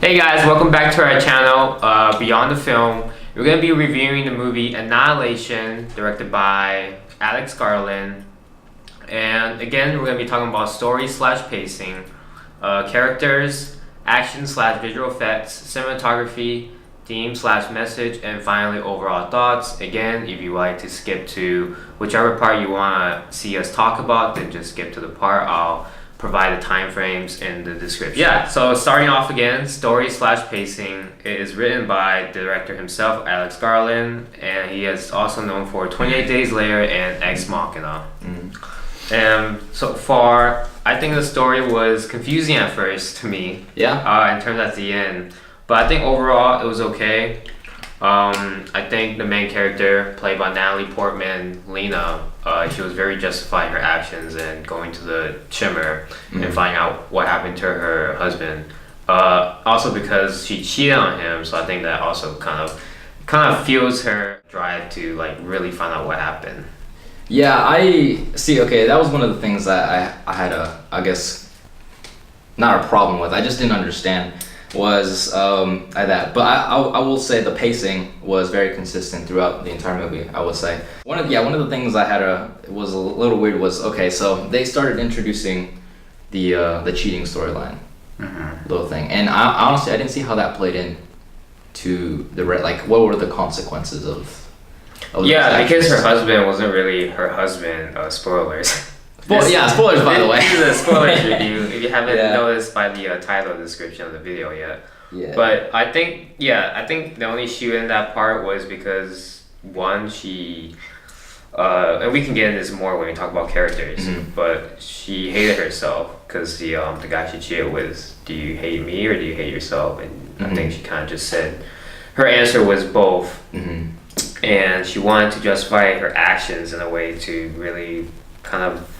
Hey guys, welcome back to our channel, Beyond the Film. We're going to be reviewing the movie Annihilation, directed by Alex Garland. And again, we're going to be talking about story/pacing, characters, action/visual effects, cinematography, theme/message, and finally overall thoughts. Again, if you like to skip to whichever part you want to see us talk about, then just skip to the part. I'll provide the time frames in the description. Yeah, so starting off again, story/pacing. It is written by the director himself, Alex Garland, and he is also known for 28 Days Later and Ex Machina. And so far, I think the story was confusing at first to me. Yeah. In terms at the end, but I think overall it was okay. I think the main character, played by Natalie Portman, Lena, she was very justified in her actions and going to the shimmer and finding out what happened to her husband. Also because she cheated on him, so I think that also kind of fuels her drive to like really find out what happened. Yeah, I see. Okay, that was one of the things that I had I guess, not a problem with. I just didn't understand was that. But I will say the pacing was very consistent throughout the entire movie. I would say one of the things I had was a little weird was, okay, so they started introducing the cheating storyline, little thing, and I honestly I didn't see how that played in to the like what were the consequences of yeah, because her husband wasn't really her husband. Spoilers. Spoilers by the way. This is a spoilers review if you haven't noticed by the title and description of the video yet. Yeah. But I think the only issue in that part was because one, she and we can get into this more when we talk about characters, but she hated herself because the guy she cheated with, do you hate me or do you hate yourself? And I think she kind of just said her answer was both. And she wanted to justify her actions in a way to really kind of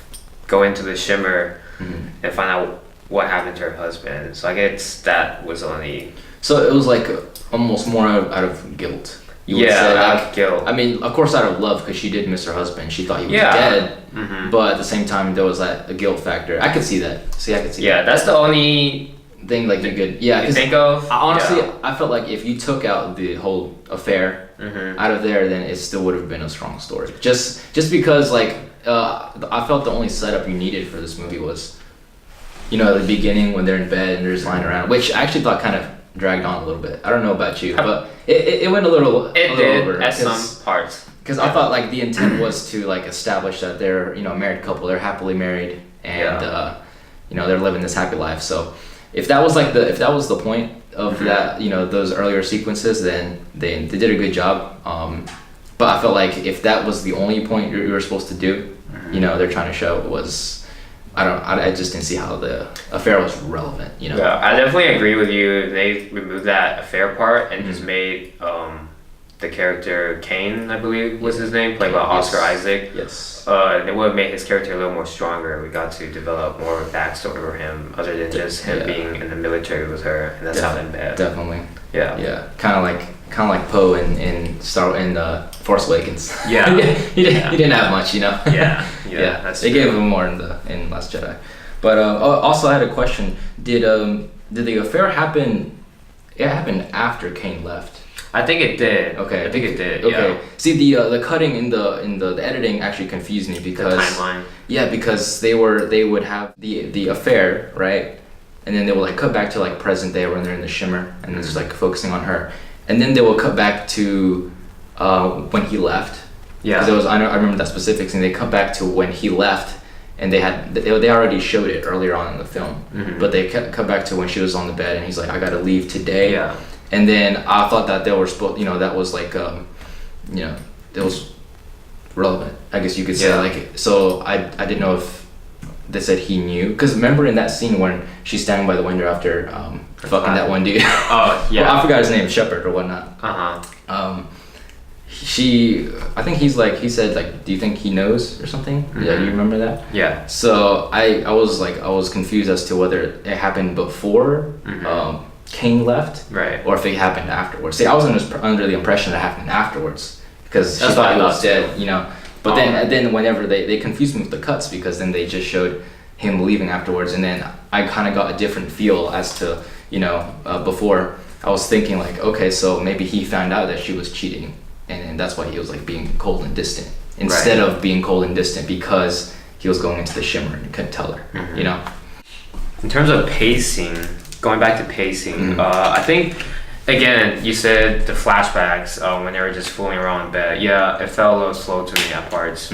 go into the shimmer and find out what happened to her husband. So I guess that was only... So it was like almost more out of guilt. You would say, out of guilt. I mean, of course out of love, because she did miss her husband. She thought he was dead. But at the same time, there was a guilt factor. I could see that. I could see that. Yeah, that's the only thing like you could think of. Honestly, I felt like if you took out the whole affair out of there, then it still would have been a strong story. Just because like I felt the only setup you needed for this movie was, at the beginning when they're in bed and they're just lying around, which I actually thought kind of dragged on a little bit. I don't know about you, but it went a little over at some parts. Because I thought like the intent was to like establish that they're a married couple, they're happily married, and they're living this happy life. So if that was the point of that, those earlier sequences, then they did a good job. But I felt like if that was the only point you were supposed to do, they're trying to show was, I just didn't see how the affair was relevant. Yeah, I definitely agree with you. They removed that affair part and just made the character Kane, I believe was his name, played by Oscar Isaac. Yes. They would have made his character a little more stronger. We got to develop more of a backstory for him, other than just him being in the military with her, and that's how that bad. Definitely. Yeah. Yeah. Kind of like Poe in Force Awakens. Yeah. he didn't have much, Yeah. That's they true. gave him more in Last Jedi. But also I had a question. Did the affair happen? It happened after Kane left. I think it did. Okay. I think it did. Okay. Yeah. See, the cutting in the editing actually confused me because the timeline. Yeah, because they would have the affair, right? And then they would like cut back to like present day when they're in the shimmer and it's like focusing on her. And then they will cut back to when he left. Yeah. Because I remember that specific scene. They cut back to when he left, and they already showed it earlier on in the film. But they cut back to when she was on the bed, and he's like, "I gotta leave today." Yeah. And then I thought that they were supposed, that was like, that was relevant, I guess you could say. Yeah. Like, so I didn't know if they said he knew, because remember in that scene when she's standing by the window after fucking that one dude. Oh yeah. Well, I forgot his name, Shepard or whatnot. I think he said like, do you think he knows or something? Yeah, you remember that? Yeah. So I was confused as to whether it happened before Kane left, right, or if it happened afterwards. See, I was under the impression that it happened afterwards because she That's thought what he I was thought dead, But then whenever they confused me with the cuts, because then they just showed him leaving afterwards, and then I kind of got a different feel as to before, I was thinking like, okay, so maybe he found out that she was cheating, and that's why he was like being cold and distant instead of being cold and distant because he was going into the shimmer and couldn't tell her. In terms of pacing, going back to pacing, I think, again, you said the flashbacks when they were just fooling around in bed. Yeah, it felt a little slow to me at parts.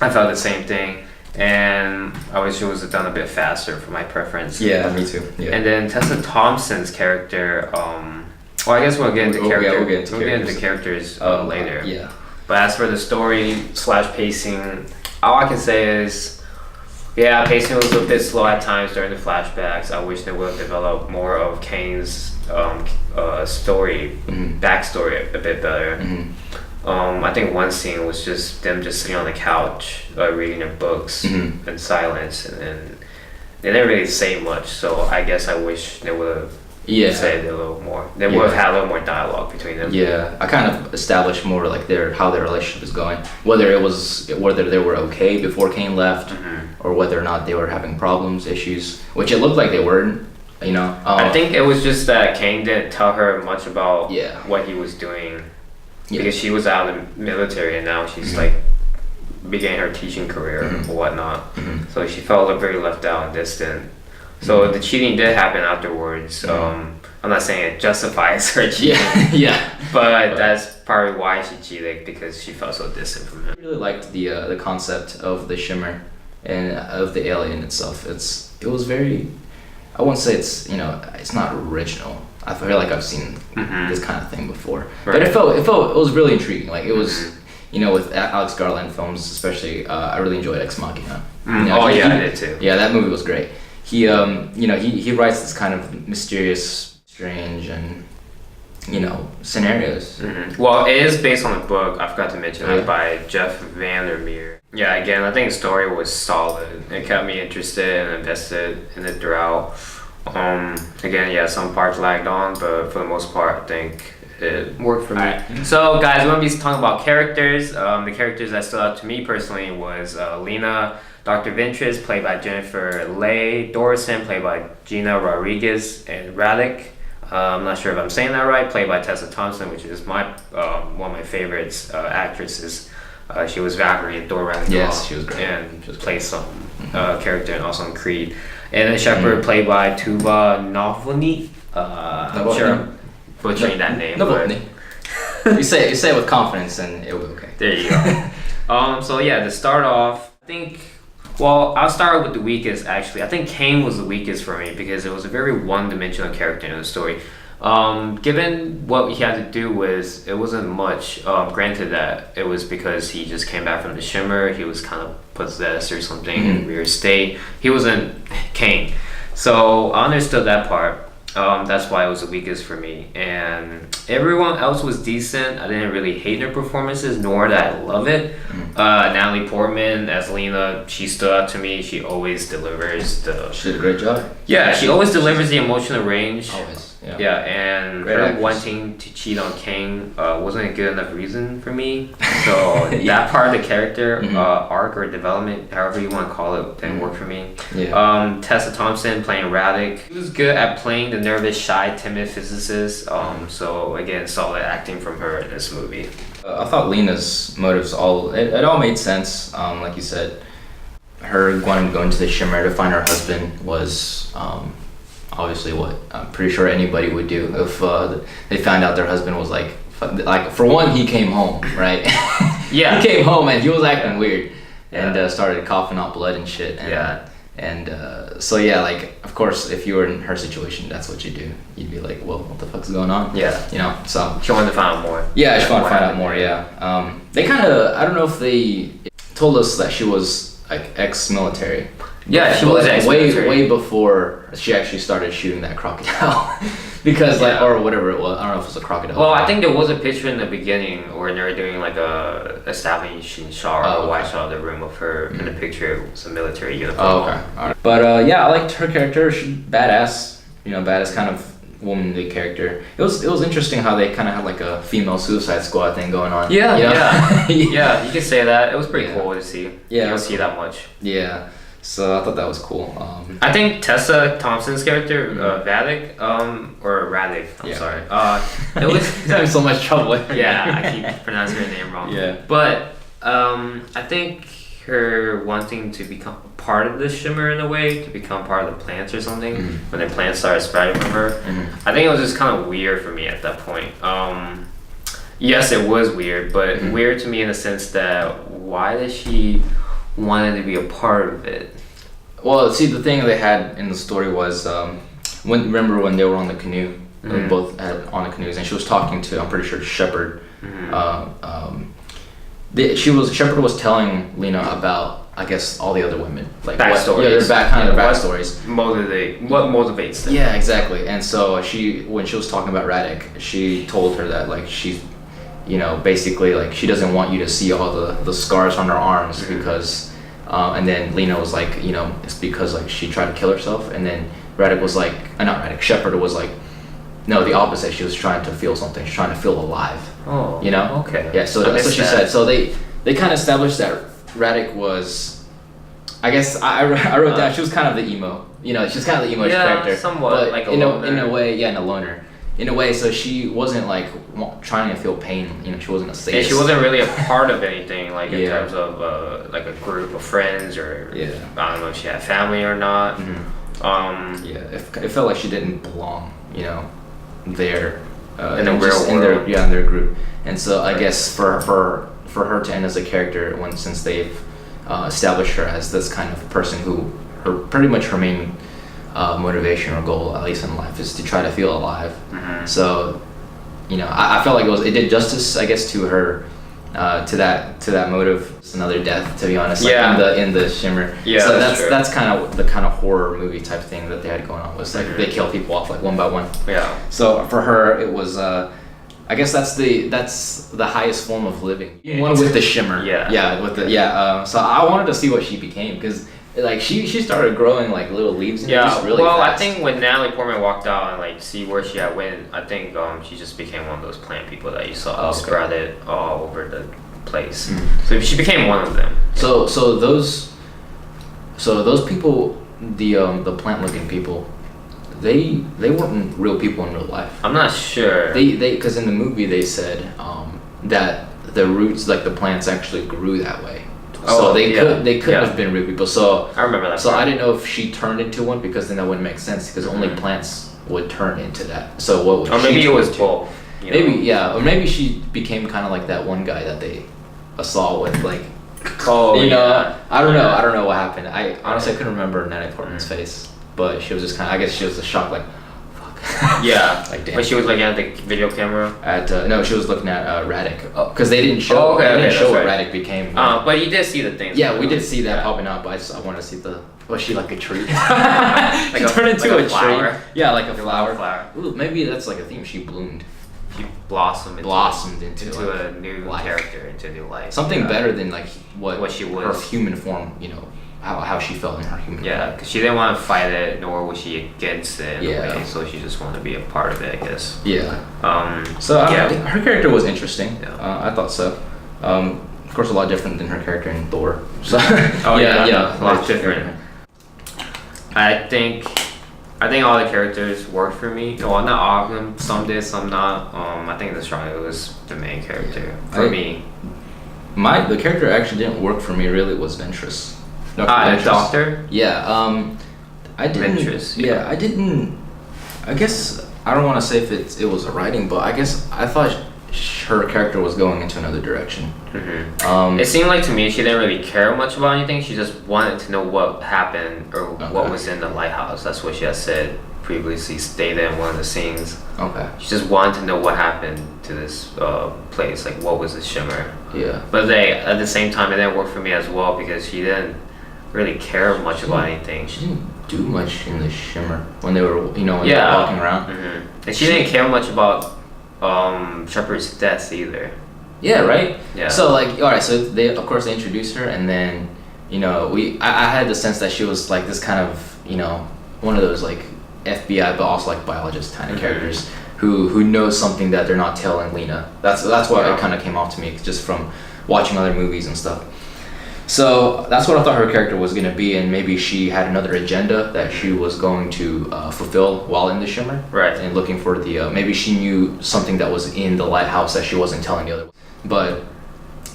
I felt the same thing, and I wish it was done a bit faster for my preference. Yeah, me too. Yeah. And then Tessa Thompson's character, well, I guess we'll get into characters later. Yeah. But as for the story/pacing, all I can say is, yeah, pacing was a bit slow at times during the flashbacks. I wish they would have developed more of Kane's story, backstory a bit better. I think one scene was just them just sitting on the couch reading their books in silence, and then they didn't really say much. So I guess I wish they would have said a little more. They would have had a little more dialogue between them. Yeah, I kind of established more like how their relationship is going, whether they were okay before Kane left, or whether or not they were having problems, issues, which it looked like they were. I think it was just that Kane didn't tell her much about what he was doing. Because she was out of the military and now she's like began her teaching career or whatnot. So she felt very left out and distant. So the cheating did happen afterwards. I'm not saying it justifies her cheating. But that's probably why she cheated, because she felt so distant from him. I really liked the concept of the shimmer and of the alien itself. It was very, I wouldn't say it's not original. I feel like I've seen this kind of thing before, but it was really intriguing. Like it was, with Alex Garland films, especially, I really enjoyed Ex Machina. I did too. Yeah, that movie was great. He, he writes this kind of mysterious, strange, and scenarios. Well, it is based on a book. I forgot to mention that by Jeff Vandermeer. Yeah, again, I think the story was solid. It kept me interested and invested in it throughout. Again, some parts lagged on, but for the most part, I think it worked for me. Right. So, guys, we're going to be talking about characters. The characters that stood out to me personally was Lena, Dr. Ventress, played by Jennifer Leigh, Dorison, played by Gina Rodriguez, and Radek, I'm not sure if I'm saying that right, played by Tessa Thompson, which is one of my favorites actresses. She was Valkyrie in Thor Ragnarok. Yes, she was great. And played some character and also in Creed. And then Shepard, played by Tuva Novotny. I'm sure I'm butchering that name. Novotny. You say it with confidence and it will be okay. There you go. So to start off, I think, I'll start with the weakest actually. I think Kane was the weakest for me because it was a very one-dimensional character in the story. Given what he had to do with, it wasn't much. Granted that it was because he just came back from the shimmer, he was kind of possessed or something in a weird state. He wasn't Kane. So I understood that part. That's why it was the weakest for me. And everyone else was decent. I didn't really hate their performances, nor did I love it. Natalie Portman as Lena, she stood out to me. She always delivers She did a great job. Yeah, she always delivers the emotional range. Always. Yeah, and great her actress. Wanting to cheat on Kane wasn't a good enough reason for me. So that part of the character arc or development, however you want to call it, didn't work for me. Tessa Thompson playing Radek. She was good at playing the nervous, shy, timid physicist. So again, solid acting from her in this movie. I thought Lena's motives it all made sense. Like you said, her wanting to go into the shimmer to find her husband was obviously what I'm pretty sure anybody would do if they found out their husband was like for one, he came home, right? He came home and he was acting weird and started coughing out blood and shit. And so like of course if you were in her situation, that's what you do. You'd be like, well, what the fuck's going on? So she wanted to find out more. She wanted to find out more. They kind of, I don't know if they told us that she was like ex-military. She was ex-military. way before she actually started shooting that crocodile. Because or whatever it was, I don't know if it was a crocodile. Well, I think there was a picture in the beginning where they were doing like a establishing shot or a wide shot of the room of her in the picture. It was a military uniform. Alright. But I liked her character. She badass, badass kind of womanly character. It was interesting how they kind of had like a female Suicide Squad thing going on. Yeah, you can say that. It was pretty cool to see. Yeah, you don't see that much. Yeah. So I thought that was cool. I think Tessa Thompson's character, Vadik, or Radik, I'm Yeah. sorry. It was He's having so much trouble. yeah, I keep pronouncing her name wrong. Yeah. But I think her wanting to become part of the shimmer in a way, to become part of the plants or something, when the plants started spreading from her, I think it was just kind of weird for me at that point. Yes, it was weird, but weird to me in the sense that why did she wanted to be a part of it? Well, see, the thing they had in the story was remember when they were on the canoe, they both had on the canoes, and she was talking to, I'm pretty sure, Shepard. Shepard was telling Lena about, I guess, all the other women, like backstories. Their backstories. What motivates them? Yeah, exactly. And so when she was talking about Radek, she told her that like she's, basically like she doesn't want you to see all the scars on her arms because, and then Lena was like, it's because like she tried to kill herself, and then Radek was like, not Radek, Shepard was like, no, the opposite. She was trying to feel something. She's trying to feel alive. Oh. Okay. Yeah. So that's what she said. So they kind of established that Radek was, I guess I wrote down she was kind of the emo. She was kind of the emo character. Somewhat, but like a in loner. a way, yeah, and a loner. In a way, so she wasn't like trying to feel pain. She wasn't a sadist. And she wasn't really a part of anything, like in terms of like a group of friends or I don't know if she had family or not. It felt like she didn't belong. There in the real world. In their group. And so I guess for her to end as a character since they've established her as this kind of person who pretty much her main motivation or goal, at least in life, is to try to feel alive. So I felt like it did justice, I guess, to her, to that motive. It's another death, to be honest. Like in the shimmer. Yeah. So that's kind of the kind of horror movie type thing that they had going on, was like they kill people off like one by one. Yeah. So for her, it was I guess that's the highest form of living. One with the shimmer. So I wanted to see what she became, because like she started growing like little leaves and just really fast. I think when Natalie Portman walked out and like see where she had went, I think she just became one of those plant people that you saw spread it all over the place. So she became one of them. So those people, the plant looking people, they weren't real people in real life. I'm not sure. They because in the movie they said that the roots, like the plants, actually grew that way. So they could have been real people. So I remember that. So I didn't know if she turned into one, because then that wouldn't make sense, because only plants would turn into that. So what would? Or maybe it was both. Maybe or maybe she became kind of like that one guy that they saw with like. I don't know. I don't know what happened. I honestly couldn't remember Natalie Portman's face, but she was just kind of. I guess she was just shocked, like. Yeah, like damn. But she was looking at the video camera. No, she was looking at Radek, because they didn't show. What Radek became. But you did see the things. Yeah, we did see that popping up, but I want to see was she like a tree? Like she turned into like a flower. tree. Yeah, like a flower. Flower. Ooh, maybe that's like a theme. She bloomed. She blossomed into like, a new life. Character, into a new life. Something better than like what she was. Her human form. How she felt in her human form. Because she didn't want to fight it, nor was she against it. Yeah. So she just wanted to be a part of it, I guess. Yeah. Her character was interesting. Yeah. I thought so. Of course, a lot different than her character in Thor. So. A lot different. I think all the characters worked for me. Well, not all of them. Some did, some not. I think the strongest was the main character for me. The character actually didn't work for me. Really, was Ventress. Doctor? Yeah. I didn't. Ventress. Yeah, I didn't. I guess I don't want to say if it was a writing, but I guess I thought her character was going into another direction. It seemed like to me she didn't really care much about anything. She just wanted to know what happened or what was in the lighthouse. That's what she had said previously, stated in one of the scenes. Okay. She just wanted to know what happened to this place, like what was the shimmer. Yeah. But at the same time, it didn't work for me as well, because she didn't really care much about anything. She didn't do much in the shimmer when they were, when they were walking around. And she didn't care much about Shepard's death either. Yeah, right? Yeah. So like, alright, so they introduced her, and then, I had the sense that she was like this kind of, one of those like FBI but also like biologist kind of characters who knows something that they're not telling Lena. That's why it kind of came off to me just from watching other movies and stuff. So that's what I thought her character was going to be, and maybe she had another agenda that she was going to fulfill while in the Shimmer. Right. And looking for the maybe she knew something that was in the lighthouse that she wasn't telling the other. But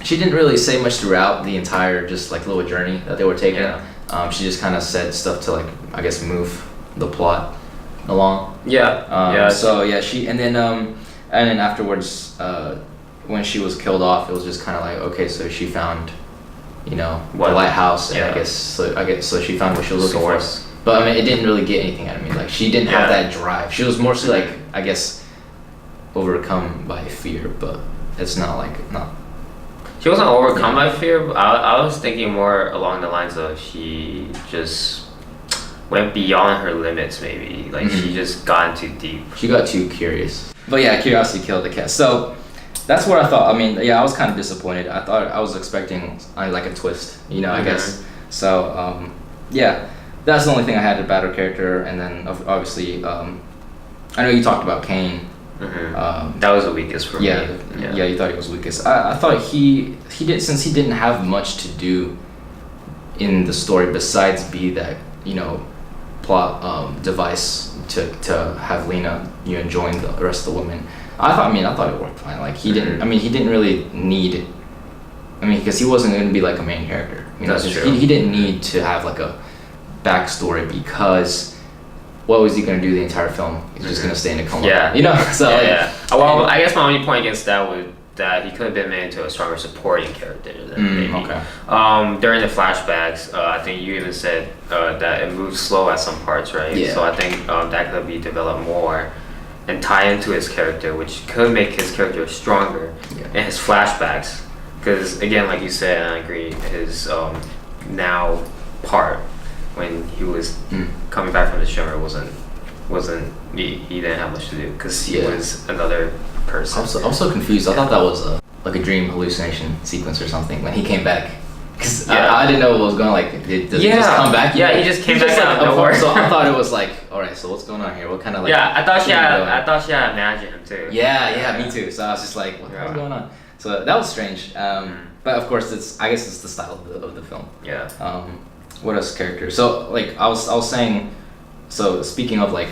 she didn't really say much throughout the entire just like little journey that they were taking. Yeah. She just kind of said stuff to like I guess move the plot along. Yeah. So yeah, and then afterwards, when she was killed off, it was just kind of like okay, so she found, the lighthouse, and I guess so she found what she was looking for. But I mean, it didn't really get anything out of me. Like she didn't have that drive. She was mostly like I guess overcome by fear, but it's not. She wasn't overcome by fear. But I was thinking more along the lines of she just went beyond her limits. Maybe like she just got too deep. She got too curious. But yeah, curiosity killed the cat. So that's what I thought. I mean, yeah, I was kind of disappointed. I was expecting like a twist, I guess. So yeah, that's the only thing I had about her character. And then obviously, I know you talked about Kane. That was the weakest for me. Yeah, you thought he was weakest. I thought he did, since he didn't have much to do in the story besides be that plot device to have Lena join the rest of the women. I thought it worked fine. Like he didn't. I mean, he didn't really need. I mean, because he wasn't going to be like a main character. That's true. He didn't need to have like a backstory because what was he going to do the entire film? He's just going to stay in a coma. Yeah. So Well, I guess my only point against that was that he could have been made into a stronger supporting character than maybe. Okay. During the flashbacks, I think you even said that it moves slow at some parts, right? Yeah. So I think that could be developed more and tie into his character, which could make his character stronger in his flashbacks. Because again, like you said, and I agree, his now part when he was coming back from the Shimmer wasn't he didn't have much to do because he was another person. I was so confused. I thought that was like a dream hallucination sequence or something when he came back. Cause I didn't know what was going on. Like, did he just come back? Yeah, he just came back out of nowhere. So I thought it was like, all right, so what's going on here? What kind of like? Yeah, I thought she had imagined him too. Yeah, me too. So I was just like, what's going on? So that was strange. But of course, I guess it's the style of the film. Yeah. What else characters? So like I was saying. So speaking of like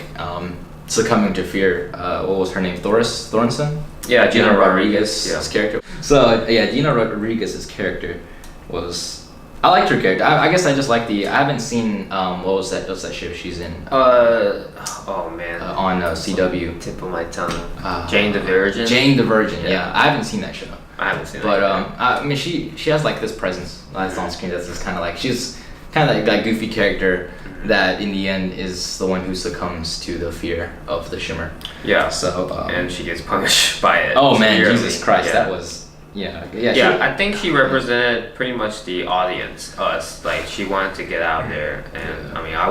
succumbing to fear, what was her name? Thorensen? Yeah, Gina Rodriguez's character. So yeah, Gina Rodriguez's character was. I liked her character. I guess I just like I haven't seen what was that show she's in? Oh man. On CW. Tip of my tongue. Jane the Virgin. Jane the Virgin. Yeah, I haven't seen that show. I haven't seen but, that. But I mean, she has like this presence that's on screen. That's just kind of like she's kind of like that goofy character that in the end is the one who succumbs to the fear of the Shimmer. Yeah. So and she gets punished by it. Oh man, Jesus Christ, that was. Yeah. I think she represented pretty much the audience, us. Like she wanted to get out there, and I mean, I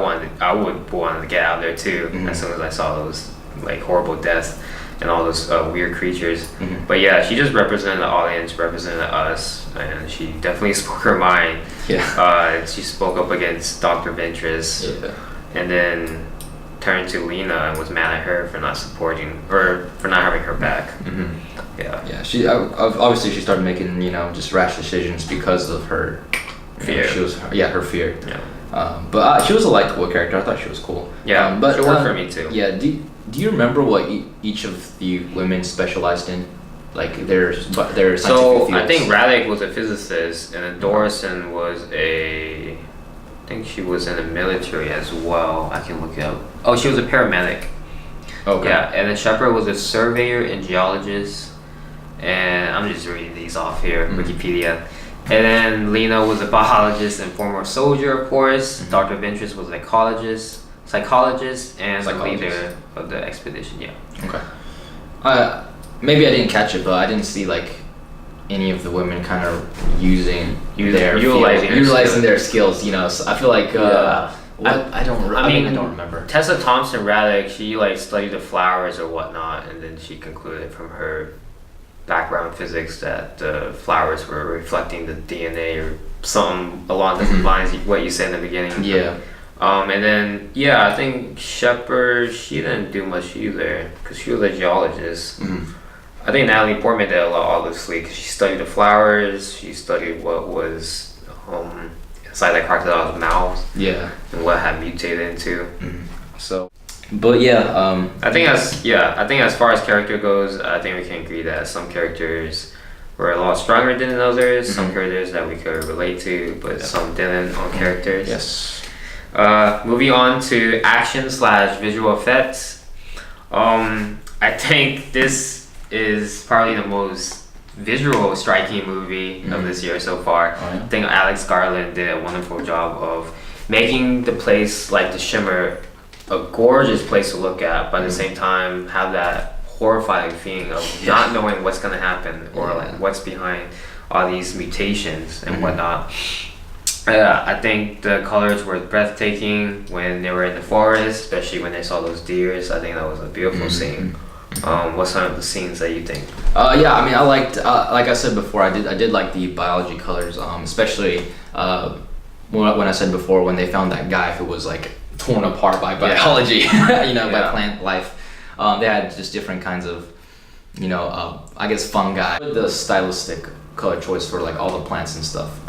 would want to get out there too. As soon as I saw those like horrible deaths and all those weird creatures. But yeah, she just represented the audience, represented us, and she definitely spoke her mind. Yeah. She spoke up against Dr. Ventress, and then turned to Lena and was mad at her for not supporting or for not having her back. Yeah. She obviously she started making just rash decisions because of her fear. Her fear. Yeah. But she was a likable character. I thought she was cool. Yeah. But she worked for me too. Yeah. Do you remember what each of the women specialized in? Like their scientific fields? I think Radek was a physicist, and then Dorison was I think she was in the military as well. I can look it up. Oh, she was a paramedic. Okay. Yeah, and then Shepard was a surveyor and geologist. And I'm just reading these off here, Wikipedia. And then Lena was a biologist and former soldier, of course. Dr. Ventress was a psychologist, and the leader of the expedition. Yeah. Okay. Maybe I didn't catch it, but I didn't see like any of the women kind of utilizing their skills. So I feel like I don't remember. Tessa Thompson Radek, she like studied the flowers or whatnot, and then she concluded from her background physics that the flowers were reflecting the DNA or something along those lines. What you said in the beginning. Yeah. And then I think Shepard, she didn't do much either because she was a geologist. I think Natalie Portman did a lot, obviously, because she studied the flowers. She studied what was inside the crocodile's mouth. Yeah. And what had mutated into. So, but yeah, I think as far as character goes, I think we can agree that some characters were a lot stronger than others. Some characters that we could relate to, but some didn't on characters. Yes. Moving on to action/visual effects. I think this is probably the most visual striking movie of this year so far. Oh, yeah? I think Alex Garland did a wonderful job of making the place like the Shimmer a gorgeous place to look at, but at the same time have that horrifying feeling of not knowing what's gonna happen or like what's behind all these mutations and whatnot. I think the colors were breathtaking when they were in the forest, especially when they saw those deers. I think that was a beautiful scene. What's some of the scenes that you think? Yeah, I mean, I liked, like I said before, I did like the biology colors, especially when I said before when they found that guy who was like torn apart by biology, by plant life. They had just different kinds of, I guess fungi. The stylistic color choice for like all the plants and stuff.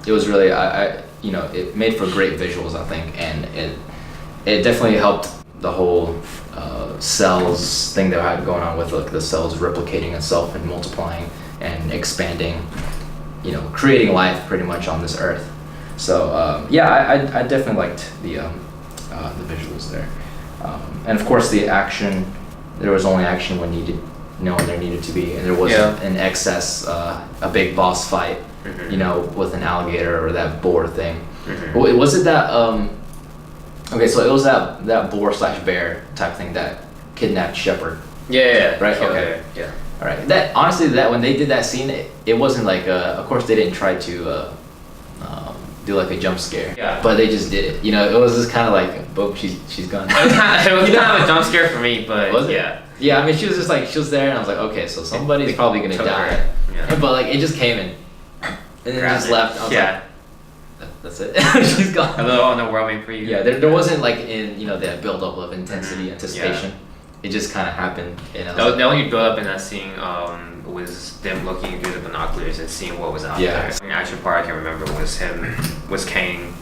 It was really, it made for great visuals, I think, and it definitely helped the whole cells thing that I had going on with like the cells replicating itself and multiplying and expanding, creating life pretty much on this earth. So I definitely liked the visuals there, and of course the action. There was only action when there needed to be, and there wasn't an excess, a big boss fight, with an alligator or that boar thing. Was it that? Okay, so it was that boar/bear type thing that kidnapped Shepard. Yeah. Right. Okay. Yeah. All right. That honestly, that when they did that scene, it wasn't like of course they didn't try to do like a jump scare. Yeah. But they just did it. It was just kind of like, boom, she's gone. It was kind of a jump scare for me, but was it? Yeah, I mean, she was just like, she was there, and I was like, okay, so somebody's probably gonna die. Yeah. But like, it just came in, and then just left. I was like, that's it. She's gone. A little underwhelming for you. Yeah, there wasn't like in that build up of intensity, anticipation. It just kind of happened. The only build up in that scene was them looking through the binoculars and seeing what was out there. The action part I can remember was Kane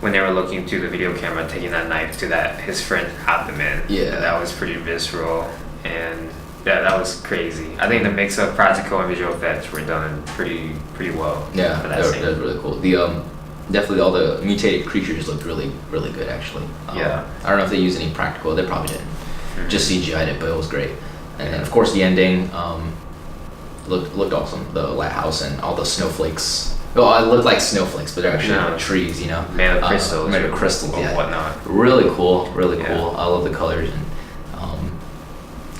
when they were looking through the video camera, taking that knife to his friend's abdomen. Yeah, and that was pretty visceral, and that was crazy. I think the mix of practical and visual effects were done pretty well. Yeah, for that was really cool. The definitely all the mutated creatures looked really good actually. I don't know if they used any practical. They probably didn't. Just CGI'd it, but it was great. And then of course the ending looked awesome. The lighthouse and all the snowflakes. Well, it looked like snowflakes, but they're actually trees, made of crystals, made of crystals, or whatnot. Really cool. I love the colors, and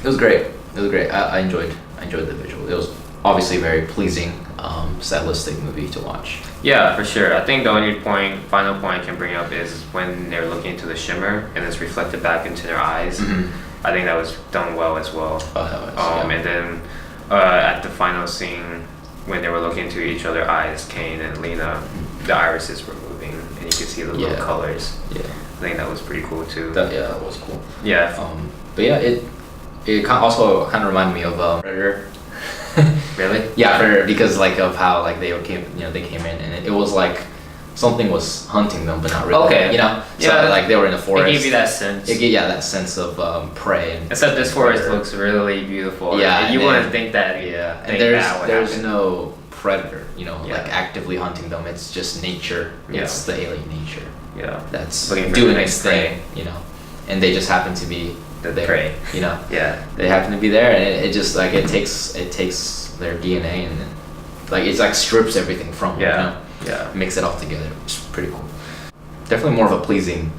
it was great. I enjoyed the visual. It was obviously a very pleasing, stylistic movie to watch. Yeah, for sure. I think the only final point I can bring up is when they're looking into the shimmer and it's reflected back into their eyes. I think that was done well as well. And then at the final scene, when they were looking into each other's eyes, Kane and Lena, the irises were moving, and you could see the little colors. Yeah, I think that was pretty cool too. That was cool. Yeah. But yeah, it also kind of reminded me of Predator. Really? Yeah, Predator, because like of how like they came in, and it was like something was hunting them, but not really. Okay. So like they were in a forest. It gave you that sense. That sense of prey. Except this forest looks really beautiful. Yeah. You wouldn't think that. Yeah. And there's no predator, like actively hunting them. It's just nature. It's the alien nature. Yeah. That's doing its thing. And they just happen to be the prey. Yeah. They happen to be there, and it just like it takes their DNA and like it's like strips everything from them. Yeah, mix it all together. It's pretty cool. Definitely more of a pleasing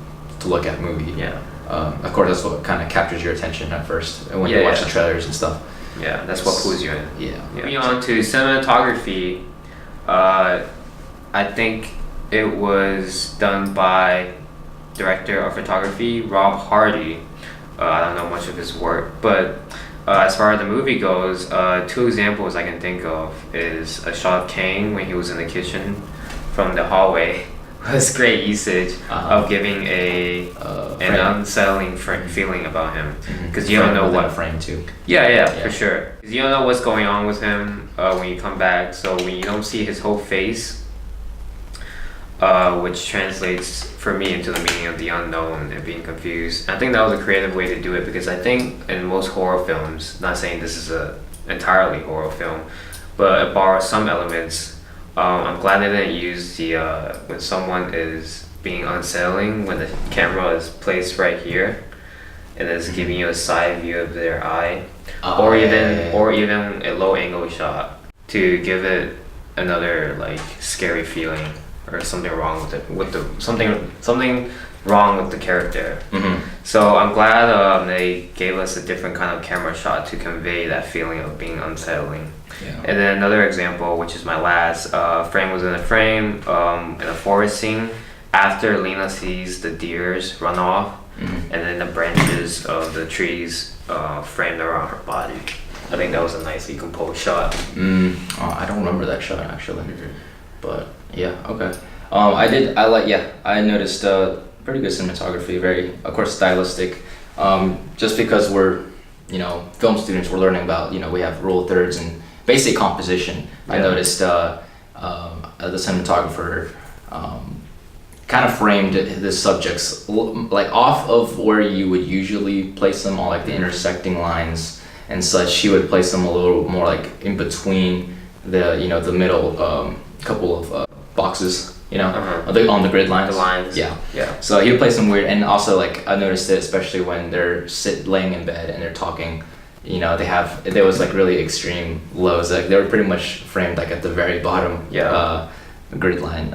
to look at movie. Yeah. Of course, that's what kind of captures your attention at first when you watch the trailers and stuff. Yeah, that's what pulls you in. Yeah. Moving on to cinematography, I think it was done by director of photography Rob Hardy. I don't know much of his work, but as far as the movie goes, two examples I can think of is a shot of Kane when he was in the kitchen from the hallway. Was great usage of giving an unsettling feeling about him, because you don't know what frame too. Yeah, for sure. 'Cause you don't know what's going on with him when you come back. So when you don't see his whole face, which translates for me into the meaning of the unknown and being confused. I think that was a creative way to do it because I think in most horror films, not saying this is a entirely horror film, but it borrows some elements. I'm glad they didn't use the when someone is being unsettling when the camera is placed right here and it's giving you a side view of their eye, or even a low angle shot to give it another like scary feeling or something wrong with it something wrong with the character. So I'm glad they gave us a different kind of camera shot to convey that feeling of being unsettling. And then another example, which is my last, frame within a frame, in a forest scene after Lena sees the deers run off, and then the branches of the trees framed around her body. I think that was a nicely composed shot. I don't remember that shot actually, but yeah, okay. I noticed pretty good cinematography, very, of course, stylistic. Just because we're, film students, we're learning about, we have rule of thirds and basic composition. I noticed the cinematographer kind of framed the subjects like off of where you would usually place them, on like the intersecting lines and such. She would place them a little more like in between the middle couple of boxes, on the grid lines. The lines. Yeah. So he would place them weird, and also like I noticed it especially when they're laying in bed and they're talking. There was like really extreme lows. Like they were pretty much framed like at the very bottom. Grid line,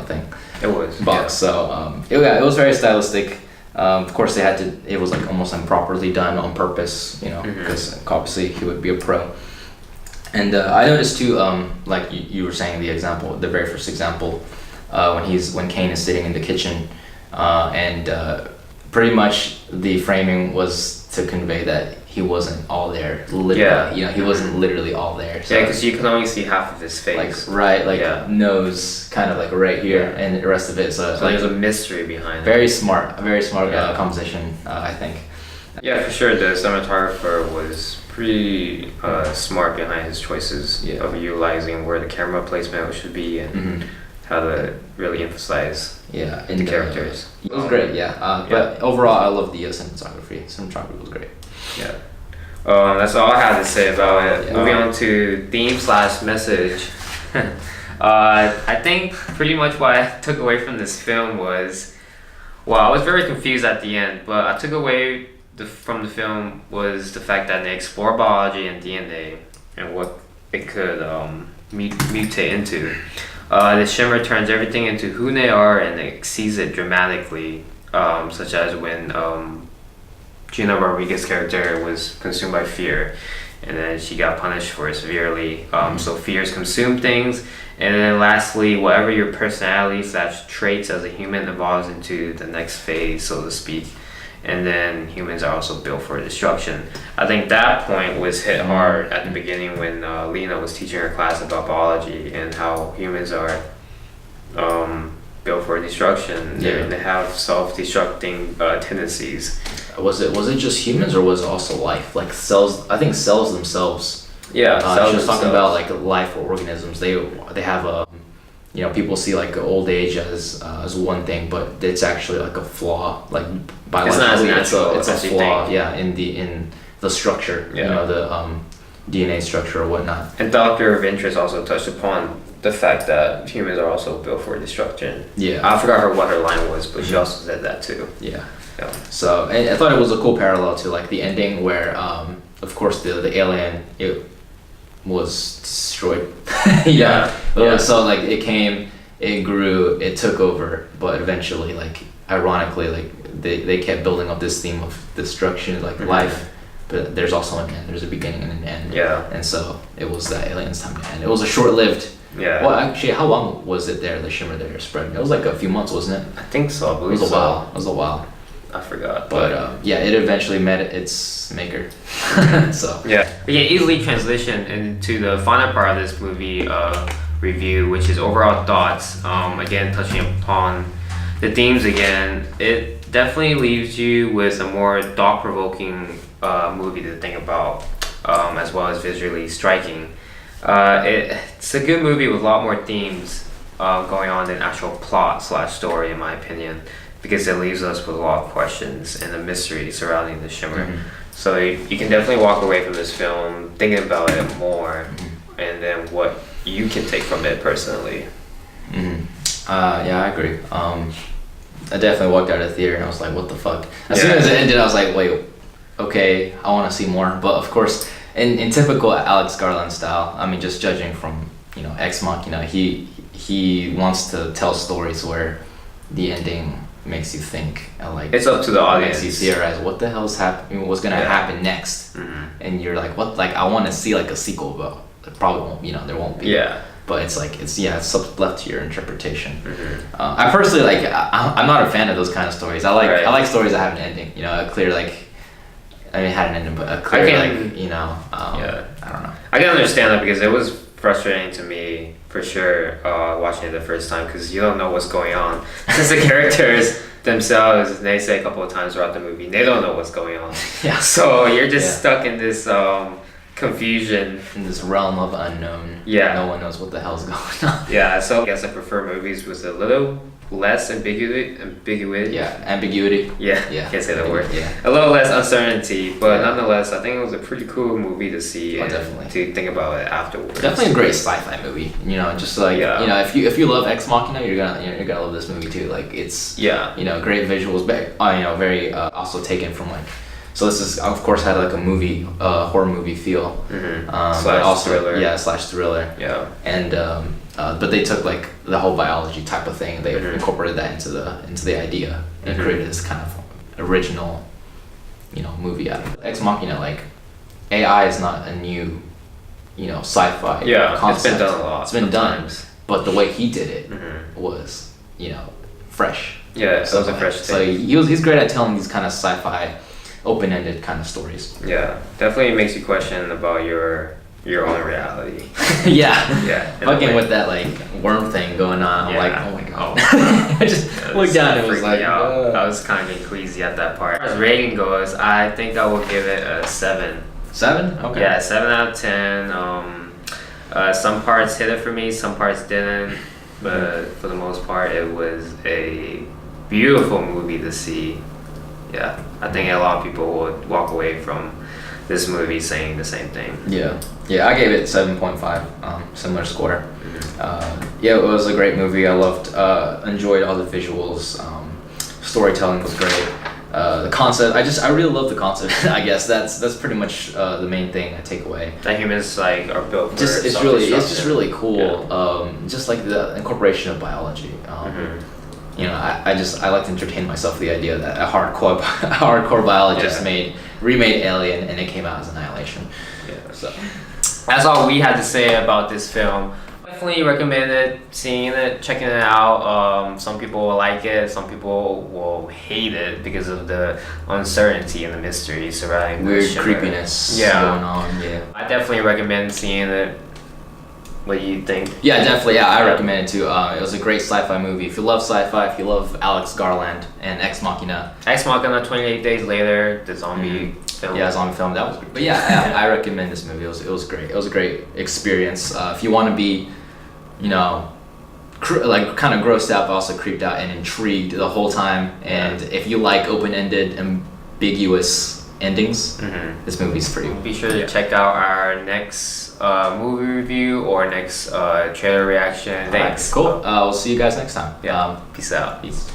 thing. It was box. Yeah. So it was very stylistic. Of course, they had to. It was like almost improperly done on purpose, because obviously he would be a pro. And I noticed too, like you were saying, the very first example, when Kane is sitting in the kitchen, and pretty much the framing was to convey that he wasn't all there, literally. He wasn't literally all there. So, because you can only see half of his face. Nose kind of like right here, and the rest of it. So there's a mystery behind it. Very smart composition, I think. Yeah, for sure. The cinematographer was pretty smart behind his choices of utilizing where the camera placement should be and how to really emphasize the characters. It was great, but overall, I love the cinematography. Cinematography was great. Yeah. That's all I had to say about it. Moving on to theme/message. I think pretty much what I took away from this film was, I was very confused at the end, but I took away from the film was the fact that they explore biology and DNA and what it could mutate into. The shimmer turns everything into who they are and it sees it dramatically, such as when Gina Rodriguez's character was consumed by fear, and then she got punished for it severely. So fears consume things, and then lastly, whatever your personality/traits as a human evolves into the next phase, so to speak. And then humans are also built for destruction. I think that point was hit hard at the beginning when Lena was teaching her class about biology and how humans are built for destruction. They have self-destructing tendencies. Was it just humans or was it also life? Like cells, I think cells themselves. Cells. She was talking about like life or organisms. They have a, people see like old age as one thing, but it's actually like a flaw. Like biologically, it's a flaw. In the structure. The DNA structure or whatnot. And Doctor of Interest also touched upon the fact that humans are also built for destruction. I forgot what her line was, but she also said that too. So and I thought it was a cool parallel to like the ending where, of course, the alien it was destroyed. So like it came, it grew, it took over, but eventually, like ironically, like they kept building up this theme of destruction, like life. But there's also an end. There's a beginning and an end. And so it was that alien's time to end. It was a short-lived. Well, actually, how long was it there? The shimmer there spreading. It was like a few months, wasn't it? I think so. I believe it was a while. It was a while. I forgot. But it eventually met its maker. So we can easily transition into the final part of this movie review, which is overall thoughts. Again, touching upon the themes again, it definitely leaves you with a more thought-provoking movie to think about, as well as visually striking. It's a good movie with a lot more themes going on than actual plot slash story, in my opinion, because it leaves us with a lot of questions and a mystery surrounding the Shimmer. So you can definitely walk away from this film thinking about it more, and then what you can take from it personally. Yeah, I agree. I definitely walked out of the theater and I was like, what the fuck? As soon as it ended, I was like, wait, okay, I want to see more. But of course, in typical Alex Garland style, I mean, just judging from, you know, Ex Machina, he wants to tell stories where the ending makes you think, and like it's up to the audience. Makes you theorize what the hell's happening, what's gonna happen next, and you're like, what? Like, I want to see like a sequel, but it probably won't. You know, there won't be. Yeah. But it's like it's left to your interpretation. I personally like. I'm not a fan of those kind of stories. I like stories that have an ending. You know, a clear like. I mean, it had an ending, but a clear like, you know. I don't know. I can understand that because it was frustrating to me for sure watching it the first time, because you don't know what's going on. Since the characters themselves, they say a couple of times throughout the movie, they don't know what's going on. Yeah. So you're just stuck in this confusion. In this realm of unknown. Yeah. No one knows what the hell's going on. Yeah, so I guess I prefer movies with a little less ambiguity. Yeah, ambiguity. Yeah, Yeah. can't say that word. Yeah. A little less uncertainty, but nonetheless, I think it was a pretty cool movie to see and definitely. to think about it afterwards. Definitely a great sci-fi movie. You know, just like you know, if you love Ex Machina, you're gonna love this movie too. Like it's you know, great visuals, but you know, very also taken from like. So this is of course had like a movie, horror movie feel, Slash but also thriller. Yeah, slash thriller. Yeah. And but they took like the whole biology type of thing. They incorporated that into the idea and created this kind of original, you know, movie out of it. Ex Machina, like AI is not a new, you know, sci-fi concept. It's been done a lot. It's been done, but the way he did it was, you know, fresh. Yeah, so it was a fresh take. So he's great at telling these kind of sci-fi, open-ended kind of stories. Yeah, definitely makes you question about your own reality. Yeah. Fucking with that like worm thing going on. I'm like, oh my god. I just looked down and it was like, I was kind of getting queasy at that part. As rating goes, I think I will give it a 7. 7? Okay. Yeah, 7 out of 10. Some parts hit it for me, some parts didn't, but for the most part, it was a beautiful movie to see. Yeah, I think a lot of people would walk away from this movie saying the same thing. Yeah, I gave it 7.5, similar score. Yeah, it was a great movie. I enjoyed all the visuals. Storytelling was great. The concept, I really love the concept. I guess that's pretty much the main thing I take away. That humans like are built for it's just really cool. Just like the incorporation of biology. You know, I like to entertain myself with the idea that a hardcore biologist remade Alien and it came out as Annihilation. Yeah. So that's all we had to say about this film. Definitely recommend it, seeing it, checking it out. Some people will like it, some people will hate it because of the uncertainty and the mystery surrounding weird creepiness going on. Yeah, I definitely recommend seeing it. What do you think? Yeah, definitely. Yeah, I recommend it too. It was a great sci-fi movie. If you love sci-fi, if you love Alex Garland and Ex Machina. 28 Days Later, the zombie film. Yeah, zombie film. That was. But yeah, I recommend this movie. It was great. It was a great experience. If you want to be, you know, like kind of grossed out, but also creeped out and intrigued the whole time, and if you like open-ended, ambiguous endings, this movie's pretty. Be sure to check out our next movie review or next trailer reaction. Thanks. Cool. We'll see you guys next time. Yeah. Peace out. Peace.